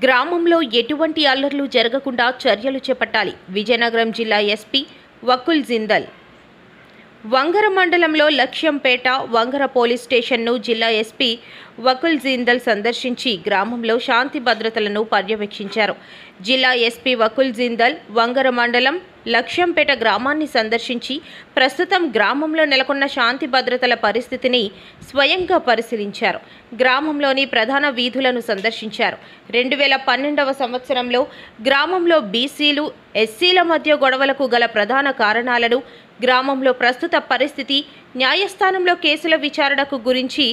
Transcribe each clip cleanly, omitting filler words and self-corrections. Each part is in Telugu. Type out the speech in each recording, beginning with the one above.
గ్రామంలో ఎటువంటి అల్లర్లు జరగకుండా చర్యలు చేపట్టాలి. విజయనగరం జిల్లా ఎస్పీ వకుల్ జిందల్ వంగర మండలంలో లక్ష్యంపేట వంగర పోలీస్ స్టేషన్ను జిల్లా ఎస్పీ వకుల్ జిందల్ సందర్శించి గ్రామంలో శాంతి భద్రతలను పర్యవేక్షించారు. జిల్లా ఎస్పీ వకుల్ జిందల్ వంగర మండలం లక్ష్యంపేట గ్రామాన్ని సందర్శించి ప్రస్తుతం గ్రామంలో నెలకొన్న శాంతి భద్రతల పరిస్థితిని స్వయంగా పరిశీలించారు. గ్రామంలోని ప్రధాన వీధులను సందర్శించారు. 2012వ సంవత్సరంలో గ్రామంలో బీసీలు, ఎస్సీల మధ్య గొడవలకు గల ప్రధాన కారణాలను, గ్రామంలో ప్రస్తుత పరిస్థితి, న్యాయస్థానంలో కేసుల విచారణకు గురించి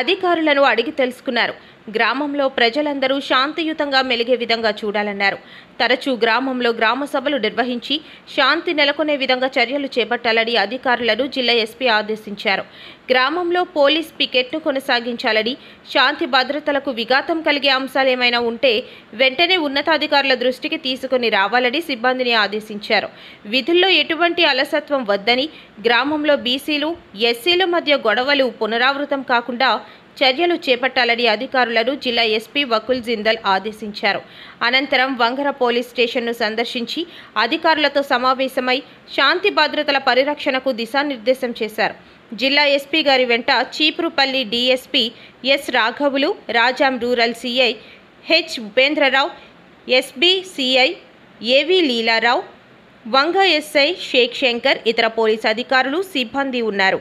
అధికారులను అడిగి తెలుసుకున్నారు. గ్రామంలో ప్రజలందరూ శాంతియుతంగా మెలిగే విధంగా చూడాలన్నారు. తరచూ గ్రామంలో గ్రామ సభలు నిర్వహించి శాంతి నెలకొనే విధంగా చర్యలు చేపట్టాలని అధికారులను జిల్లా ఎస్పీ ఆదేశించారు. గ్రామంలో పోలీస్ పికెట్ను కొనసాగించాలని, శాంతి భద్రతలకు విఘాతం కలిగే అంశాలు ఏమైనా ఉంటే వెంటనే ఉన్నతాధికారుల దృష్టికి తీసుకుని రావాలని సిబ్బందిని ఆదేశించారు. విధుల్లో ఎటువంటి అలసత్వం వద్దని, గ్రామంలో బీసీలు, ఎస్సీల మధ్య గొడవలు పునరావృతం కాకుండా చర్యలు చేపట్టాలని అధికారులను జిల్లా ఎస్పీ వకుల్ జిందల్ ఆదేశించారు. అనంతరం వంగర పోలీస్ స్టేషన్ను సందర్శించి అధికారులతో సమావేశమై శాంతి భద్రతల పరిరక్షణకు దిశానిర్దేశం చేశారు. జిల్లా ఎస్పీ గారి వెంట చీపురుపల్లి డీఎస్పీ ఎస్ రాఘవులు, Rajam rural CI H Upendra Rao, SB CI AV Leela Rao, Vanga SI Sheikh Shankar, ఇతర పోలీస్ అధికారులు, సిబ్బంది ఉన్నారు.